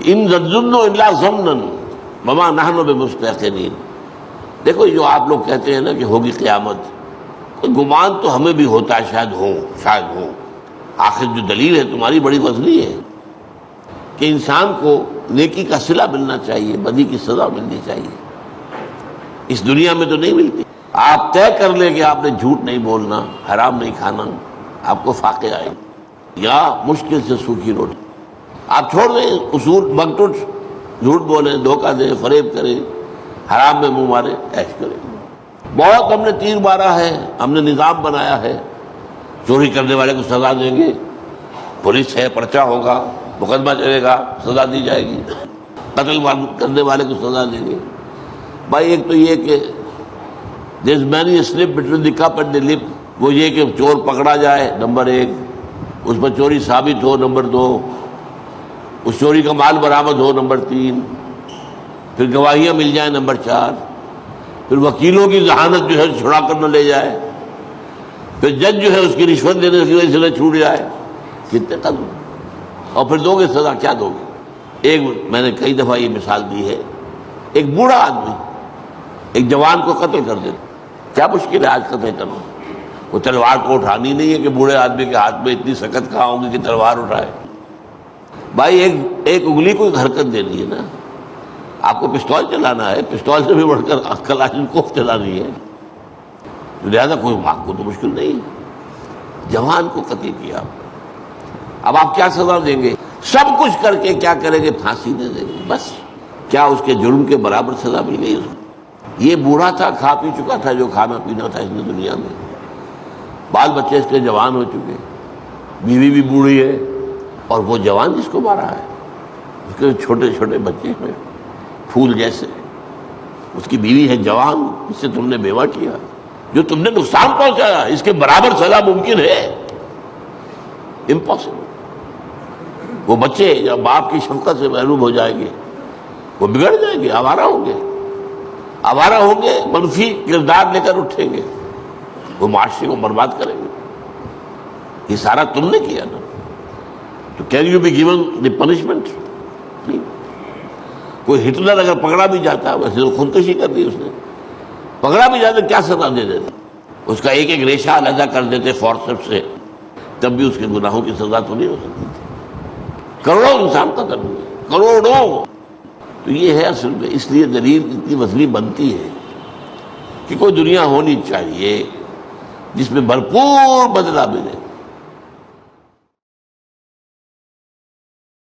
ان ظن الا ظنا وما نحن بمستيقنين. دیکھو جو آپ لوگ کہتے ہیں نا کہ ہوگی قیامت، کوئی گمان تو ہمیں بھی ہوتا ہے، شاید ہو. آخر جو دلیل ہے تمہاری بڑی وزنی ہے کہ انسان کو نیکی کا صلہ ملنا چاہیے، بدی کی سزا ملنی چاہیے. اس دنیا میں تو نہیں ملتی. آپ طے کر لیں کہ آپ نے جھوٹ نہیں بولنا، حرام نہیں کھانا، آپ کو فاقے آئے یا مشکل سے سوکھی روٹی. آپ چھوڑ دیں اصول، بگٹٹ، جھوٹ بولیں، دھوکہ دیں، فریب کریں، حرام میں منہ مارے، عیش کریں. بہت ہم نے تیر مارا ہے، ہم نے نظام بنایا ہے. چوری کرنے والے کو سزا دیں گے، پولیس ہے، پرچہ ہوگا، مقدمہ چلے گا، سزا دی جائے گی. قتل کرنے والے کو سزا دیں گے. بھائی ایک تو یہ کہ there's many a slip between the cup and the lip. وہ یہ کہ چور پکڑا جائے نمبر 1، اس پر چوری ثابت ہو نمبر 2، اس چوری کا مال برآمد ہو نمبر 3، پھر گواہیاں مل جائیں نمبر 4، پھر وکیلوں کی ذہانت جو ہے چھڑا کر نہ لے جائے، پھر جج جو ہے اس کی رشوت دینے کی وجہ سے نہ چھوٹ جائے. کتنے قدم. اور پھر دو گے سزا، کیا دو گے؟ ایک میں نے کئی دفعہ یہ مثال دی ہے، ایک بوڑھا آدمی ایک جوان کو قتل کر دیتا. کیا مشکل ہے آج قتل کرنا؟ وہ تلوار کو اٹھانی نہیں ہے کہ بوڑھے آدمی کے ہاتھ میں اتنی سکت کہاں ہوگی کہ تلوار اٹھائے. بھائی ایک انگلی کو حرکت دینی ہے نا. آپ کو پستول چلانا ہے، پستول سے بھی بڑھ کر کلاشنکوف چلانی ہے. لہٰذا کوئی آپ کو تو مشکل نہیں. جوان کو قتل کیا، اب آپ کیا سزا دیں گے؟ سب کچھ کر کے کیا کریں گے؟ پھانسی دے دیں گے. بس کیا اس کے جرم کے برابر سزا مل گئی اس کو؟ یہ بوڑھا تھا، کھا پی چکا تھا جو کھانا پینا تھا اس نے دنیا میں. بال بچے اس کے جوان ہو چکے، بیوی بھی بوڑھی ہے، اور وہ جوان جس کو مارا ہے اس کے چھوٹے چھوٹے بچے ہیں پھول جیسے، اس کی بیوی ہے جوان، اس سے تم نے بیوہ کیا، جو تم نے نقصان پہنچایا. اس کے برابر سزا ممکن ہے؟ امپاسبل. وہ بچے جب باپ کی شفقت سے محروم ہو جائیں گے، وہ بگڑ جائیں گے، آوارہ ہوں گے، منفی کردار لے کر اٹھیں گے، وہ معاشرے کو برباد کریں گے. یہ سارا تم نے کیا نا. تو can you be given the punishment? کوئی ہٹلر اگر پکڑا بھی جاتا، ویسے تو خودکشی کر دی اس نے، پکڑا بھی جاتا کیا سزا دے دیتے؟ اس کا ایک ایک ریشہ علیحدہ کر دیتے فورسپ سے، تب بھی اس کے گناہوں کی سزا تو نہیں ہو سکتی تھی. کروڑوں انسان قتل ہوئے، کروڑوں. تو یہ ہے اصل میں. اس لیے دلیل اتنی وزنی بنتی ہے کہ کوئی دنیا ہونی چاہیے جس میں بھرپور بدلہ ملے.